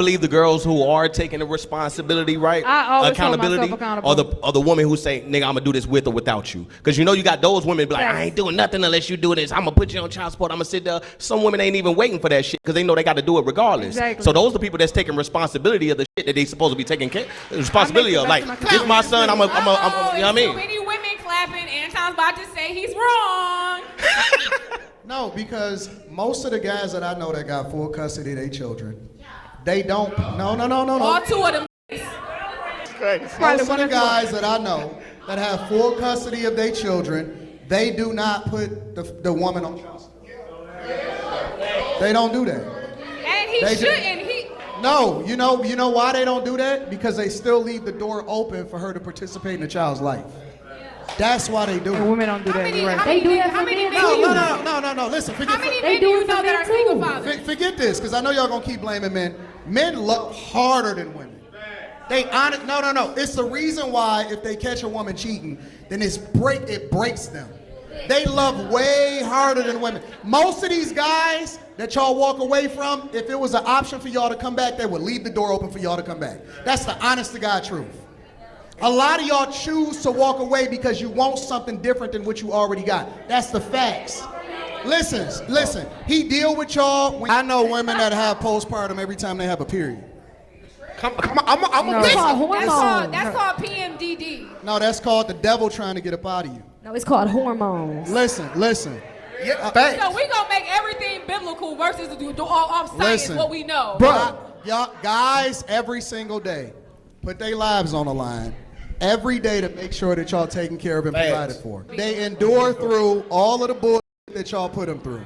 believe the girls who are taking the responsibility, right? I always hold accountability, myself accountable. or the woman who say, "Nigga, I'm gonna do this with or without you." Because you know you got those women be like, Yes. "I ain't doing nothing unless you do this. I'm gonna put you on child support. I'm gonna sit there." Some women ain't even waiting for that shit because they know they got to do it regardless. Exactly. So those are the people that's taking responsibility of the shit that they supposed to be taking responsibility of. Like, this my son. I'm you know what I mean? Too many women clapping. Anton's about to say he's wrong. No, because most of the guys that I know that got full custody of their children, they don't. No. All two of them. Most of the guys that I know that have full custody of their children, they do not put the woman on child support. They don't do that. And he shouldn't. No, you know why they don't do that? Because they still leave the door open for her to participate in the child's life. That's why they do And it. women don't do that. You're right. They do that how for many men men too. No. Listen, How many They men do do it you for know that men are single too. fathers? forget this, because I know y'all gonna keep blaming men. Men look harder than women. They honest. No. It's the reason why if they catch a woman cheating, then it breaks them. They love way harder than women. Most of these guys that y'all walk away from, if it was an option for y'all to come back, they would leave the door open for y'all to come back. That's the honest to God truth. A lot of y'all choose to walk away because you want something different than what you already got. That's the facts. Listen. He deal with y'all. I know women that have postpartum every time they have a period. Come on, I'm a No. bitch. That's called PMDD. No, that's called the devil trying to get up out of you. No, it's called hormones. Listen. Yeah, facts. So we gonna make everything biblical versus do all off science Listen. what we know. Bro, y'all guys every single day put their lives on the line every day to make sure that y'all taken care of and provided for. They endure through all of the bullshit that y'all put them through.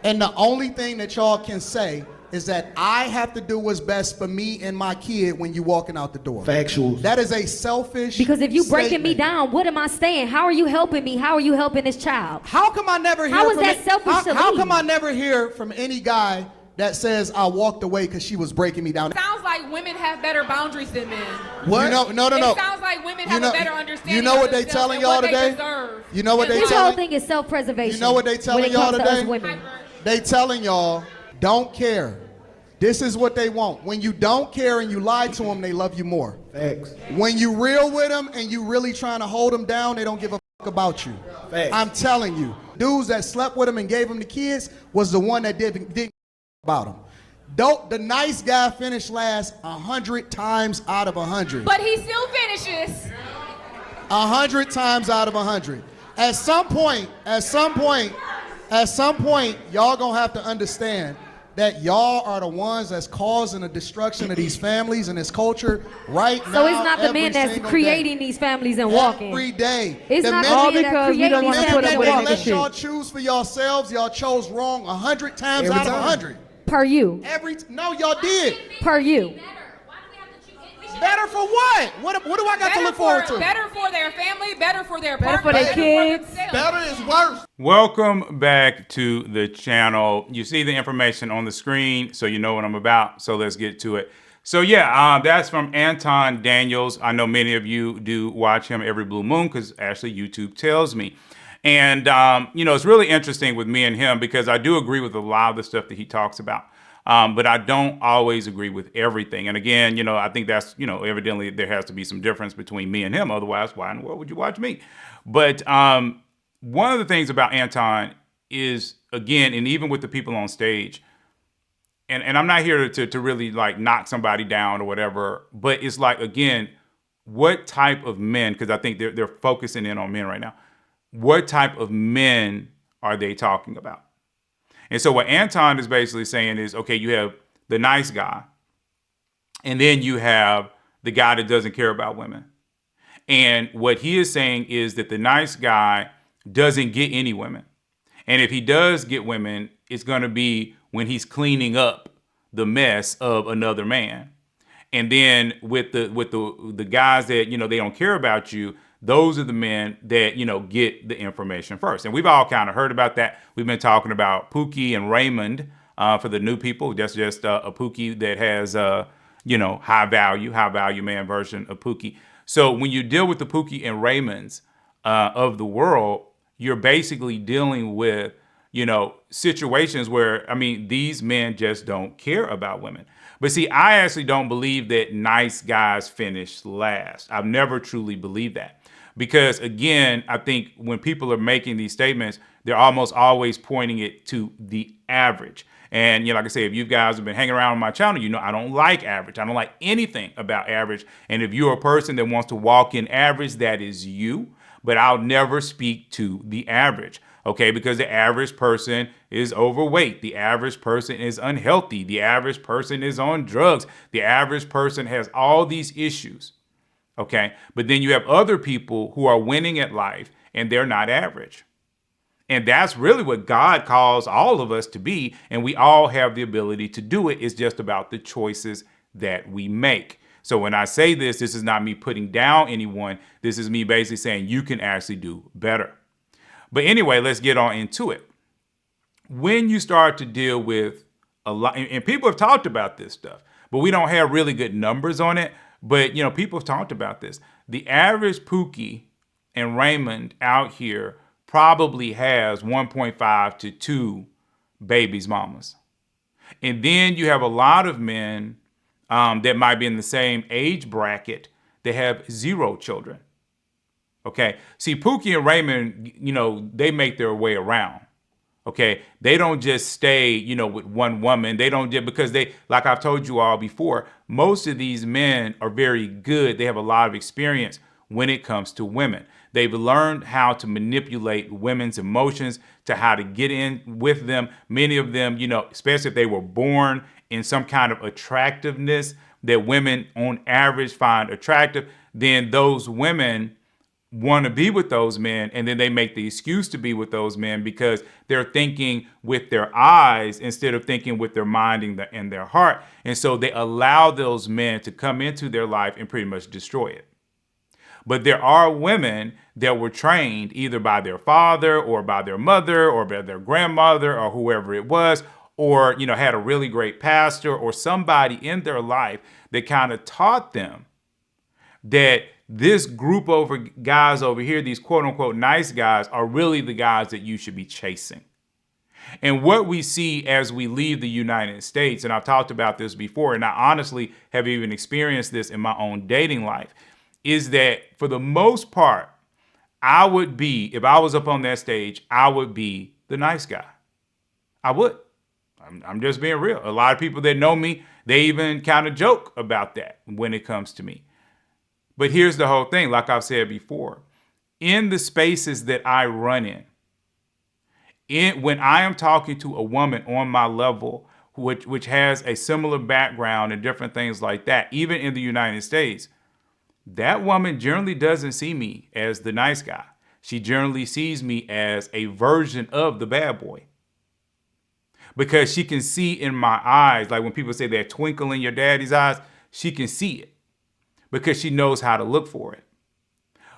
And the only thing that y'all can say is that I have to do what's best for me and my kid when you walking out the door. Factual. That is a selfish Because if you breaking me statement. down, what am I saying? How are you helping me? How are you helping this child? How come I never hear How is from that selfish to how leave? come I never hear from any guy that says I walked away because she was breaking me down? Sounds like women have better boundaries than men. What? No. It sounds like women have a better understanding. You know what of they themselves telling and y'all what they today? deserve. You know what they This telling? whole thing is self-preservation. You know what they telling when it y'all comes to today? us women. They telling y'all, don't care. This is what they want. When you don't care and you lie to them, they love you more. Facts. When you real with them and you really trying to hold them down, they don't give a fuck about you. Facts. I'm telling you. Dudes that slept with them and gave them the kids was the one that didn't about them. The nice guy finished last 100 times out of 100. But he still finishes. 100 times out of 100. At some point, y'all gonna have to understand that y'all are the ones that's causing the destruction of these families and this culture right now. So it's not the every men that's single creating day. these families and walking. Every day. It's The not men- the All men that because we create don't these wanna men put that up families with they all and this let shit. y'all choose for yourselves, y'all chose wrong 100 times Every out of time. 100. per you. No, y'all did. Per you. Better for what? What do I got to look forward to? Better for their family, better for their Better partner, for their kids. themselves. Better is worse. Welcome back to the channel. You see the information on the screen, so you know what I'm about. So let's get to it. So yeah, that's from Anton Daniels. I know many of you do watch him every blue moon because actually YouTube tells me. And, you know, it's really interesting with me and him because I do agree with a lot of the stuff that he talks about. But I don't always agree with everything. And again, you know, I think that's, you know, evidently there has to be some difference between me and him. Otherwise, why in the world would you watch me? But one of the things about Anton is, again, and even with the people on stage, and I'm not here to really like knock somebody down or whatever, but it's like, again, what type of men, because I think they're focusing in on men right now, what type of men are they talking about? And so what Anton is basically saying is, okay, you have the nice guy, and then you have the guy that doesn't care about women. And what he is saying is that the nice guy doesn't get any women. And if he does get women, it's going to be when he's cleaning up the mess of another man. And then with the guys that, you know, they don't care about you, those are the men that, you know, get the information first. And we've all kind of heard about that. We've been talking about Pooky and Raymond for the new people. That's just a Pooky that has, you know, high value man version of Pooky. So when you deal with the Pooky and Raymonds of the world, you're basically dealing with, you know, situations where, I mean, these men just don't care about women. But see, I actually don't believe that nice guys finish last. I've never truly believed that. Because again, I think when people are making these statements, they're almost always pointing it to the average. And, like I say, if you guys have been hanging around on my channel, I don't like average. I don't like anything about average. And if you're a person that wants to walk in average, that is you. But I'll never speak to the average, okay? Because the average person is overweight. The average person is unhealthy. The average person is on drugs. The average person has all these issues, okay? But then you have other people who are winning at life and they're not average. And that's really what God calls all of us to be. And we all have the ability to do it. It's just about the choices that we make. So when I say this is not me putting down anyone. This is me basically saying you can actually do better. But anyway, let's get on into it. When you start to deal with a lot, and people have talked about this stuff, but we don't have really good numbers on it. But, people have talked about this. The average Pooky and Raymond out here probably has 1.5 to 2 babies mamas. And then you have a lot of men that might be in the same age bracket that have 0 children. Okay. See, Pooky and Raymond, they make their way around. Okay. They don't just stay, with one woman. They don't just because like I've told you all before, most of these men are very good. They have a lot of experience when it comes to women. They've learned how to manipulate women's emotions, to how to get in with them. Many of them, especially if they were born in some kind of attractiveness that women on average find attractive, then those women want to be with those men. And then they make the excuse to be with those men because they're thinking with their eyes instead of thinking with their mind and their heart. And so they allow those men to come into their life and pretty much destroy it. But there are women that were trained either by their father or by their mother or by their grandmother or whoever it was, or, had a really great pastor or somebody in their life that kind of taught them that this group of guys over here, these quote unquote nice guys, are really the guys that you should be chasing. And what we see as we leave the United States, and I've talked about this before, and I honestly have even experienced this in my own dating life, is that for the most part, I would be, if I was up on that stage, I would be the nice guy. I would. I'm just being real. A lot of people that know me, they even kind of joke about that when it comes to me. But here's the whole thing, like I've said before, in the spaces that I run when I am talking to a woman on my level, which has a similar background and different things like that, even in the United States, that woman generally doesn't see me as the nice guy. She generally sees me as a version of the bad boy. Because she can see in my eyes, like when people say that twinkle in your daddy's eyes, she can see it because she knows how to look for it.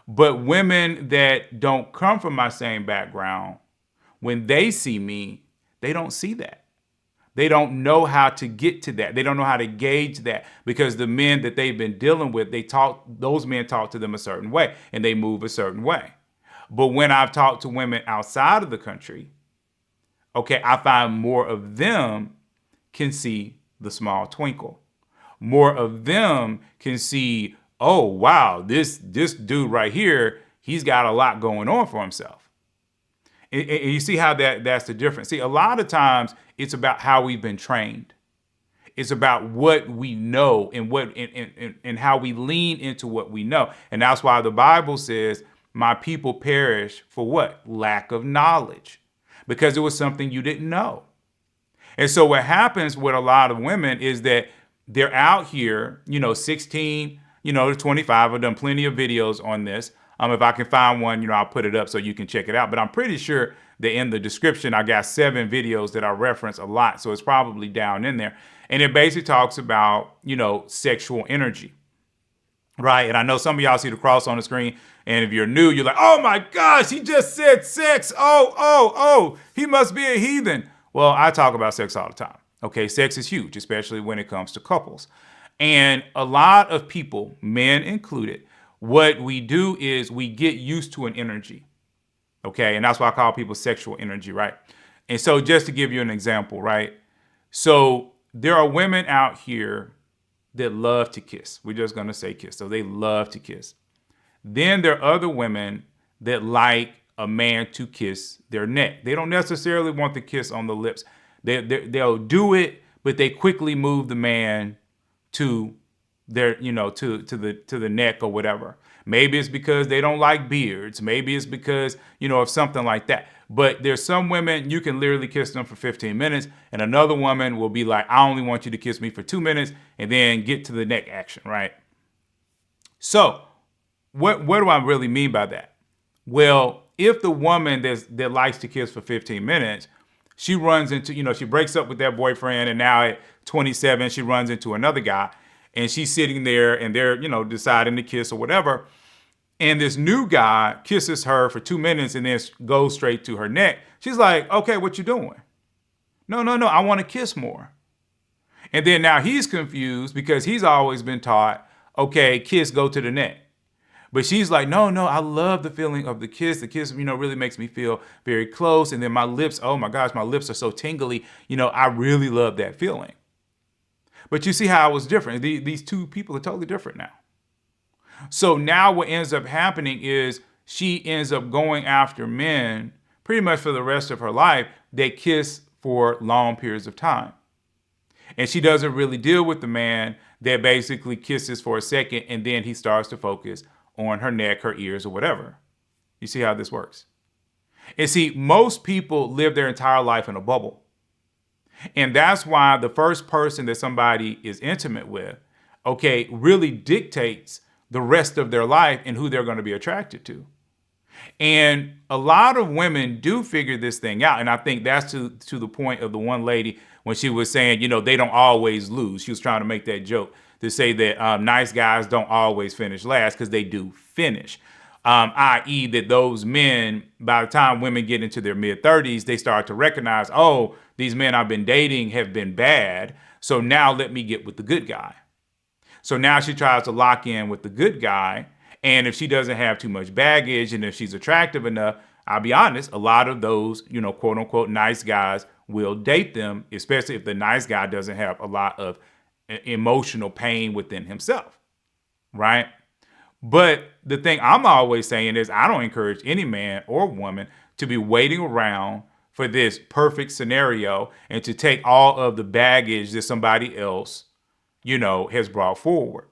But women that don't come from my same background, when they see me, they don't see that. They don't know how to get to that. They don't know how to gauge that because the men that they've been dealing with, those men talk to them a certain way and they move a certain way. But when I've talked to women outside of the country, okay, I find more of them can see the small twinkle. More of them can see, oh, wow, this dude right here, he's got a lot going on for himself. And you see how that's the difference. See, a lot of times it's about how we've been trained. It's about what we know and how we lean into what we know. And that's why the Bible says, my people perish for what? Lack of knowledge. Because it was something you didn't know. And so what happens with a lot of women is that they're out here, 16, to 25. I've done plenty of videos on this. If I can find one, I'll put it up so you can check it out. But I'm pretty sure that in the description, I got 7 videos that I reference a lot. So it's probably down in there. And it basically talks about, sexual energy. Right. And I know some of y'all see the cross on the screen. And if you're new, you're like, oh, my gosh, he just said sex. Oh, he must be a heathen. Well, I talk about sex all the time. OK, sex is huge, especially when it comes to couples. And a lot of people, men included, what we do is we get used to an energy. OK, and that's why I call people sexual energy. Right. And so just to give you an example. Right. So there are women out here that love to kiss. We're just going to say kiss. So they love to kiss. Then there are other women that like a man to kiss their neck. They don't necessarily want the kiss on the lips. They'll do it, but they quickly move the man to their, to the neck or whatever. Maybe it's because they don't like beards. Maybe it's because, of something like that. But there's some women, you can literally kiss them for 15 minutes, and another woman will be like, I only want you to kiss me for 2 minutes, and then get to the neck action, right? So what do I really mean by that? Well, if the woman that likes to kiss for 15 minutes, she runs into, she breaks up with that boyfriend, and now at 27, she runs into another guy, and she's sitting there, and they're, deciding to kiss or whatever. And this new guy kisses her for 2 minutes and then goes straight to her neck. She's like, okay, what you doing? No, I want to kiss more. And then now he's confused because he's always been taught, okay, kiss, go to the neck. But she's like, no, I love the feeling of the kiss. The kiss, really makes me feel very close. And then my lips, oh my gosh, my lips are so tingly. I really love that feeling. But you see how it was different. These two people are totally different now. So now what ends up happening is she ends up going after men pretty much for the rest of her life that kiss for long periods of time. And she doesn't really deal with the man that basically kisses for a second and then he starts to focus on her neck, her ears, or whatever. You see how this works? And see, most people live their entire life in a bubble. And that's why the first person that somebody is intimate with, okay, really dictates the rest of their life and who they're going to be attracted to. And a lot of women do figure this thing out. And I think that's to the point of the one lady when she was saying, they don't always lose. She was trying to make that joke to say that nice guys don't always finish last, because they do finish. I.e. that those men, by the time women get into their mid-30s, they start to recognize, oh, these men I've been dating have been bad. So now let me get with the good guy. So now she tries to lock in with the good guy. And if she doesn't have too much baggage and if she's attractive enough, I'll be honest, a lot of those, quote unquote, nice guys will date them, especially if the nice guy doesn't have a lot of emotional pain within himself. Right? But the thing I'm always saying is I don't encourage any man or woman to be waiting around for this perfect scenario and to take all of the baggage that somebody else has brought forward.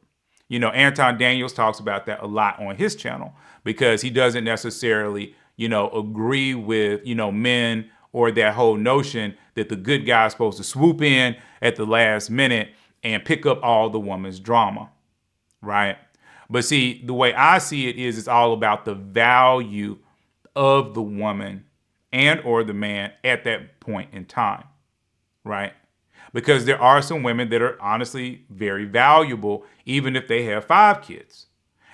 Anton Daniels talks about that a lot on his channel because he doesn't necessarily, agree with, men or that whole notion that the good guy is supposed to swoop in at the last minute and pick up all the woman's drama, right? But see, the way I see it is it's all about the value of the woman and or the man at that point in time, right? Because there are some women that are honestly very valuable, even if they have 5 kids.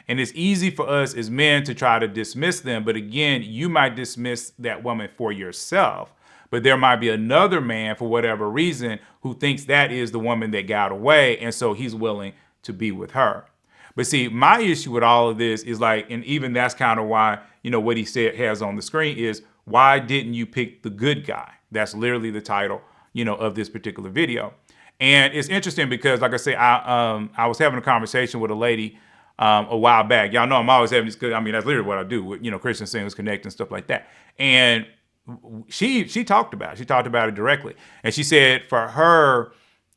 And it's easy for us as men to try to dismiss them. But again, you might dismiss that woman for yourself. But there might be another man, for whatever reason, who thinks that is the woman that got away. And so he's willing to be with her. But see, my issue with all of this is like, and even that's kind of why, what he said has on the screen is, why didn't you pick the good guy? That's literally the title of this particular video. And it's interesting because, like I say, I was having a conversation with a lady a while back. Y'all know I'm always having this, that's literally what I do with, Christian Singles Connect and stuff like that. And she talked about it. She talked about it directly. And she said for her,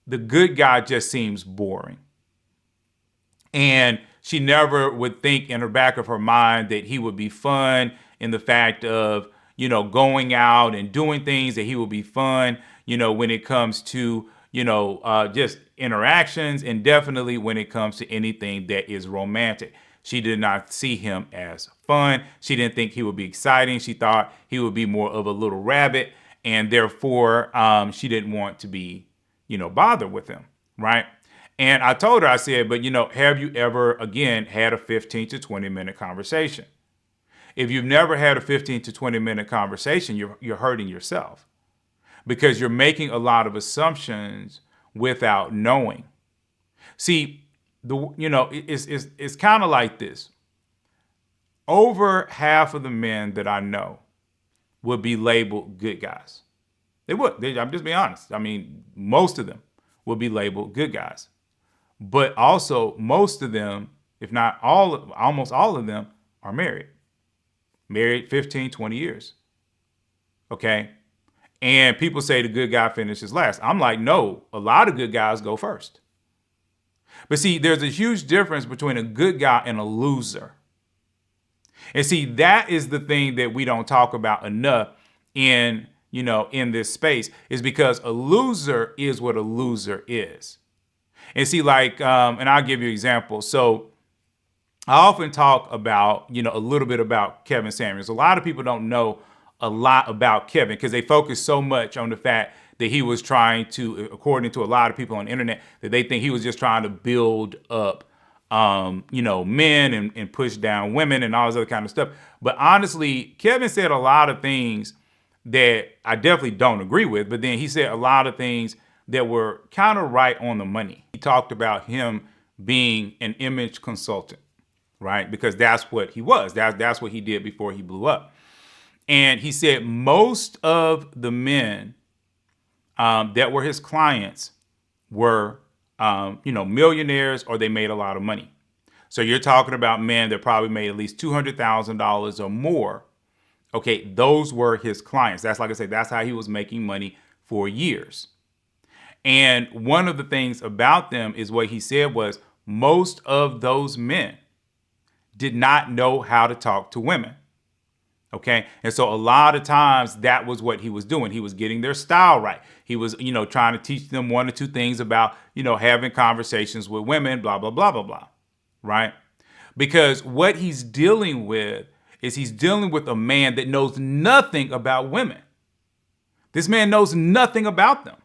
the good guy just seems boring. And she never would think in the back of her mind that he would be fun in the fact of, going out and doing things, that he would be fun, when it comes to, just interactions, and definitely when it comes to anything that is romantic. She did not see him as fun. She didn't think he would be exciting. She thought he would be more of a little rabbit, and therefore she didn't want to be, bothered with him, right? And I told her, I said, but have you ever, again, had a 15 to 20 minute conversation? If you've never had a 15 to 20 minute conversation, you're hurting yourself because you're making a lot of assumptions without knowing. See, it's kind of like this. Over half of the men that I know would be labeled good guys. They would. I'm just being honest. Most of them will be labeled good guys. But also most of them, if not all, almost all of them are married 15, 20 years. Okay. And people say the good guy finishes last. I'm like, no, a lot of good guys go first. But see, there's a huge difference between a good guy and a loser. And see, that is the thing that we don't talk about enough in this space, is because a loser is what a loser is. And see, like, and I'll give you an example. So I often talk about, a little bit about Kevin Samuels. A lot of people don't know a lot about Kevin because they focus so much on the fact that he was trying to, according to a lot of people on the internet, that they think he was just trying to build up, men and push down women and all this other kind of stuff. But honestly, Kevin said a lot of things that I definitely don't agree with, but then he said a lot of things that were kind of right on the money. He talked about him being an image consultant, right? Because that's what he was. That's what he did before he blew up. And he said most of the men that were his clients were, millionaires, or they made a lot of money. So you're talking about men that probably made at least $200,000 or more. Okay, those were his clients. That's, like I said, that's how he was making money for years. And one of the things about them is what he said was most of those men did not know how to talk to women. Okay. And so a lot of times that was what he was doing. He was getting their style right. He was, trying to teach them one or two things about, having conversations with women, blah, blah, blah, blah, blah. Right. Because what he's dealing with is he's dealing with a man that knows nothing about women. This man knows nothing about them.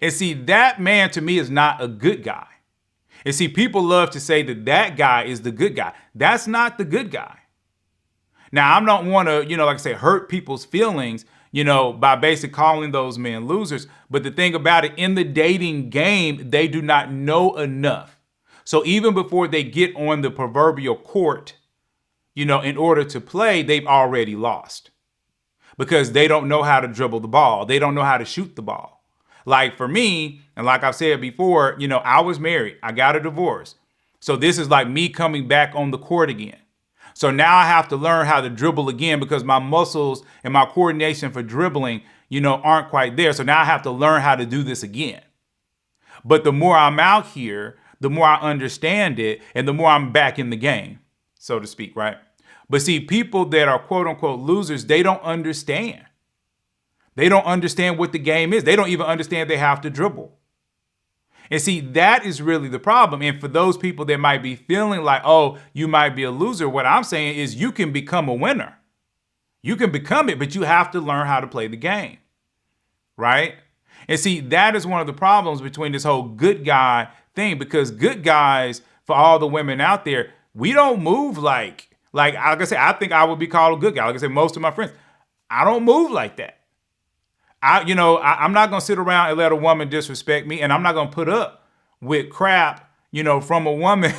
And see, that man to me is not a good guy. And see, people love to say that guy is the good guy. That's not the good guy. Now, I don't want to, like I say, hurt people's feelings, by basically calling those men losers. But the thing about it, in the dating game, they do not know enough. So even before they get on the proverbial court, in order to play, they've already lost because they don't know how to dribble the ball. They don't know how to shoot the ball. Like for me, and like I've said before, I was married. I got a divorce. So this is like me coming back on the court again. So now I have to learn how to dribble again because my muscles and my coordination for dribbling, aren't quite there. So now I have to learn how to do this again. But the more I'm out here, the more I understand it and the more I'm back in the game, so to speak, right? But see, people that are quote unquote losers, they don't understand. They don't understand what the game is. They don't even understand they have to dribble. And see, that is really the problem. And for those people that might be feeling like, oh, you might be a loser, what I'm saying is you can become a winner. You can become it, but you have to learn how to play the game, right? And see, that is one of the problems between this whole good guy thing, because good guys, for all the women out there, we don't move like I say, I think I would be called a good guy. Like I said, most of my friends, I don't move like that. I'm not going to sit around and let a woman disrespect me, and I'm not going to put up with crap, from a woman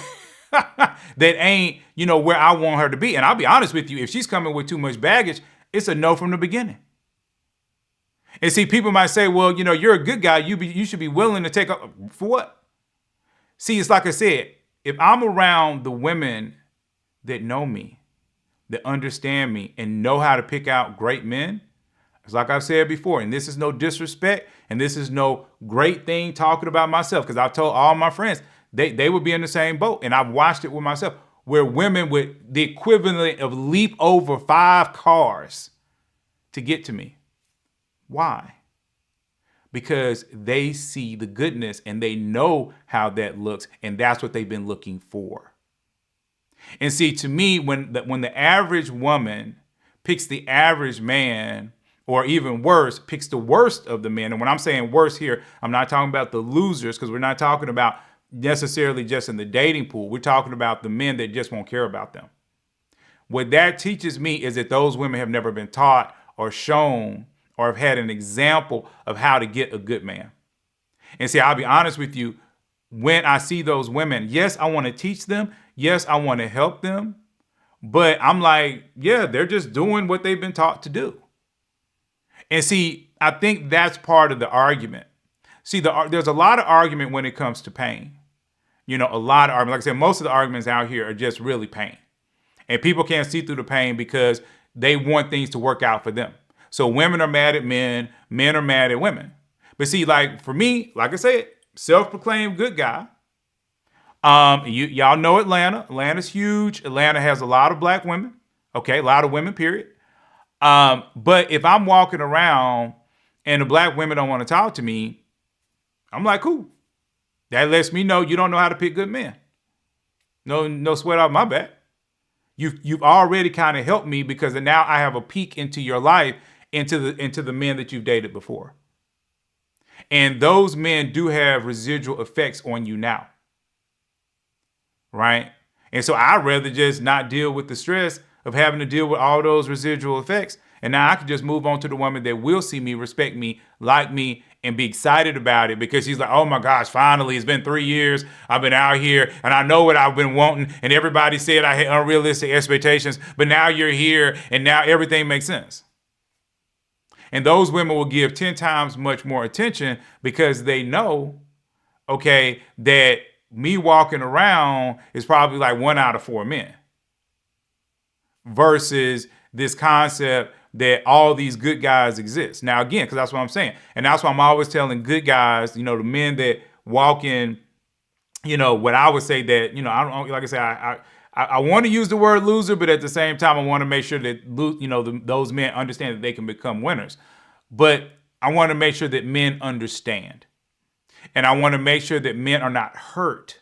that ain't, where I want her to be. And I'll be honest with you, if she's coming with too much baggage, it's a no from the beginning. And see, people might say, well, you're a good guy. You should be willing to take up for what? See, it's like I said, if I'm around the women that know me, that understand me and know how to pick out great men, it's like I've said before, and this is no disrespect, and this is no great thing talking about myself, because I've told all my friends, they would be in the same boat, and I've watched it with myself, where women with the equivalent of leap over 5 cars to get to me. Why? Because they see the goodness, and they know how that looks, and that's what they've been looking for. And see, to me, when the average woman picks the average man, or even worse, picks the worst of the men. And when I'm saying worse here, I'm not talking about the losers, because we're not talking about necessarily just in the dating pool. We're talking about the men that just won't care about them. What that teaches me is that those women have never been taught or shown or have had an example of how to get a good man. And see, I'll be honest with you, when I see those women, yes, I want to teach them. Yes, I want to help them. But I'm like, yeah, they're just doing what they've been taught to do. And see, I think that's part of the argument. See, there's a lot of argument when it comes to pain. You know, a lot of argument. Like I said, most of the arguments out here are just really pain. And people can't see through the pain because they want things to work out for them. So women are mad at men. Men are mad at women. But see, like for me, like I said, self-proclaimed good guy. Y'all know Atlanta. Atlanta's huge. Atlanta has a lot of black women. Okay, a lot of women, period. But if I'm walking around and the black women don't want to talk to me, I'm like, cool. That lets me know you don't know how to pick good men. No sweat off my back. You've already kind of helped me because now I have a peek into your life, into the men that you've dated before. And those men do have residual effects on you now. Right? And so I'd rather just not deal with the stress of having to deal with all those residual effects. And now I can just move on to the woman that will see me, respect me, like me, and be excited about it because she's like, oh my gosh, finally, it's been 3 years. I've been out here and I know what I've been wanting. And everybody said I had unrealistic expectations, but now you're here and now everything makes sense. And those women will give 10 times much more attention because they know, okay, that me walking around is probably like 1 out of 4 men versus this concept that all these good guys exist. Now, again, because that's what I'm saying. And that's why I'm always telling good guys, you know, the men that walk in, you know, what I would say that, you know, I don't, like I said, I want to use the word loser, but at the same time, I want to make sure that, you know, those men understand that they can become winners. But I want to make sure that men understand. And I want to make sure that men are not hurt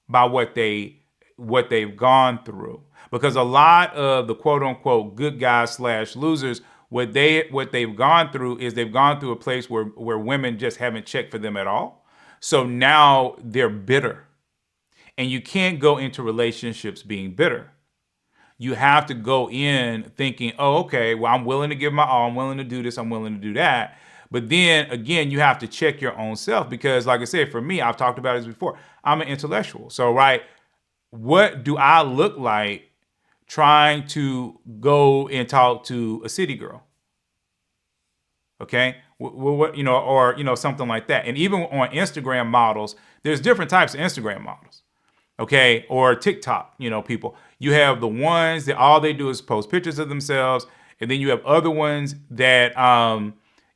by what they've gone through. Because a lot of the quote unquote good guys / losers, what they've gone through is they've gone through a place where women just haven't checked for them at all. So now they're bitter. And you can't go into relationships being bitter. You have to go in thinking, oh, okay, well, I'm willing to give my all. I'm willing to do this. I'm willing to do that. But then again, you have to check your own self because like I said, for me, I've talked about this before. I'm an intellectual. So, right, what do I look like trying to go and talk to a city girl? Okay, what, you know, or, you know, something like that. And even on Instagram models, there's different types of Instagram models. Okay, or TikTok, you know, people. You have the ones that all they do is post pictures of themselves, and then you have other ones that,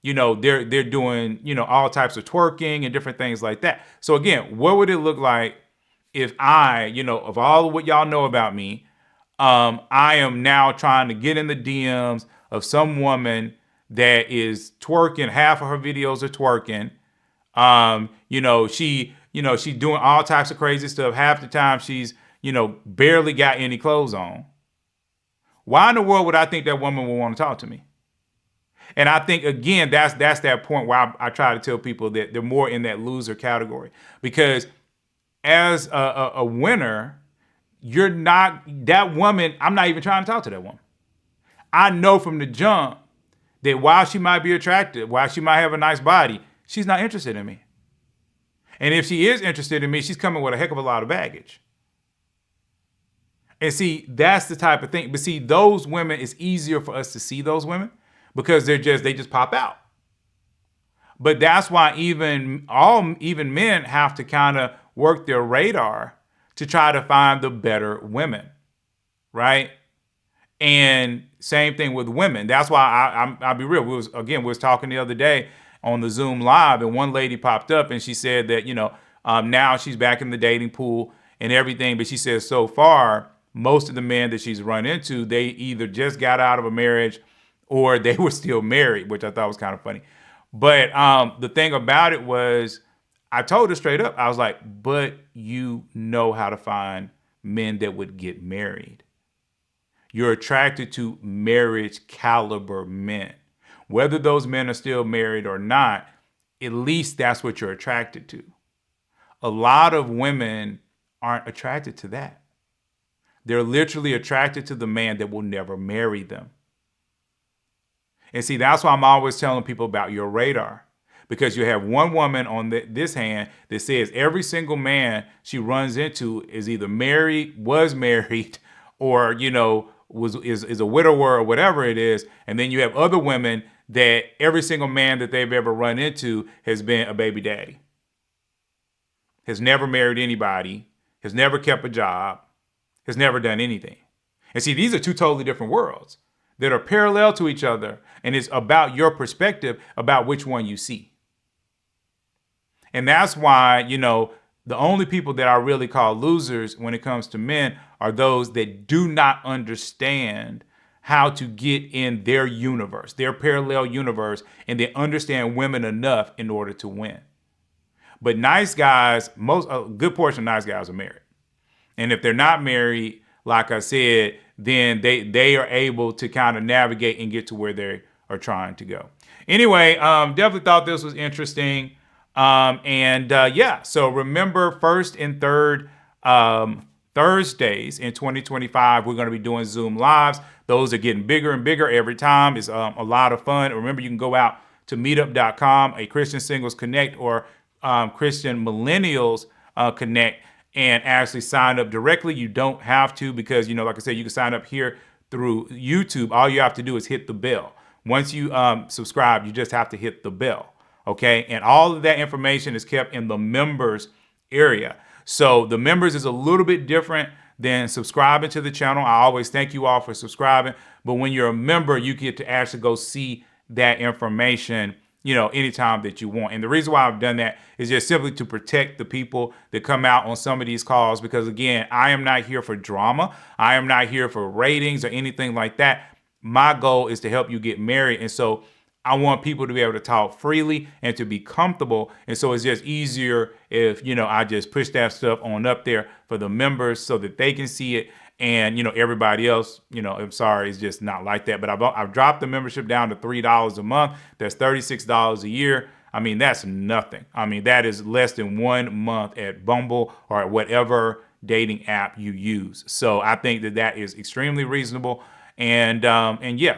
you know, they're doing, you know, all types of twerking and different things like that. So again, what would it look like if I, you know, of all of what y'all know about me, I am now trying to get in the DMs of some woman that is twerking. Half of her videos are twerking. She's doing all types of crazy stuff. Half the time she's, you know, barely got any clothes on. Why in the world would I think that woman would want to talk to me? And I think, again, that's that point where I try to tell people that they're more in that loser category. Because as a winner, you're not, that woman, I'm not even trying to talk to that woman. I know from the jump that while she might be attractive, while she might have a nice body, she's not interested in me. And if she is interested in me, she's coming with a heck of a lot of baggage. And see, that's the type of thing. But see, those women, it's easier for us to see those women because they just pop out. But that's why even men have to kind of work their radar to try to find the better women, right? And same thing with women. That's why I'll be real. We was talking the other day on the Zoom live, and one lady popped up and she said that, you know, now she's back in the dating pool and everything. But she says so far, most of the men that she's run into, they either just got out of a marriage or they were still married, which I thought was kind of funny. But the thing about it was, I told her straight up, I was like, but you know how to find men that would get married. You're attracted to marriage caliber men. Whether those men are still married or not, at least that's what you're attracted to. A lot of women aren't attracted to that. They're literally attracted to the man that will never marry them. And see, that's why I'm always telling people about your radar. Because you have one woman on this hand that says every single man she runs into is either married, was married, or, you know, is a widower or whatever it is. And then you have other women that every single man that they've ever run into has been a baby daddy, has never married anybody, has never kept a job, has never done anything. And see, these are two totally different worlds that are parallel to each other, and it's about your perspective about which one you see. And that's why, the only people that I really call losers when it comes to men are those that do not understand how to get in their universe, their parallel universe, and they understand women enough in order to win. But nice guys, a good portion of nice guys are married. And if they're not married, like I said, then they are able to kind of navigate and get to where they are trying to go. Anyway, definitely thought this was interesting. So remember, first and third Thursdays in 2025, we're going to be doing Zoom Lives. Those are getting bigger and bigger every time. It's a lot of fun. Remember, you can go out to meetup.com, a Christian Singles Connect or Christian Millennials Connect, and actually sign up directly. You don't have to because, like I said, you can sign up here through YouTube. All you have to do is hit the bell. Once you subscribe, you just have to hit the bell. Okay. And all of that information is kept in the members area. So the members is a little bit different than subscribing to the channel. I always thank you all for subscribing. But when you're a member, you get to actually go see that information, anytime that you want. And the reason why I've done that is just simply to protect the people that come out on some of these calls. Because again, I am not here for drama. I am not here for ratings or anything like that. My goal is to help you get married. And so I want people to be able to talk freely and to be comfortable. And so it's just easier if, I just push that stuff on up there for the members so that they can see it. And, everybody else, I'm sorry, it's just not like that. But I've dropped the membership down to $3 a month. That's $36 a year. I mean, that's nothing. I mean, that is less than 1 month at Bumble or at whatever dating app you use. So I think that is extremely reasonable. And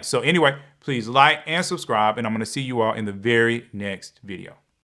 so anyway, please like and subscribe, and I'm going to see you all in the very next video.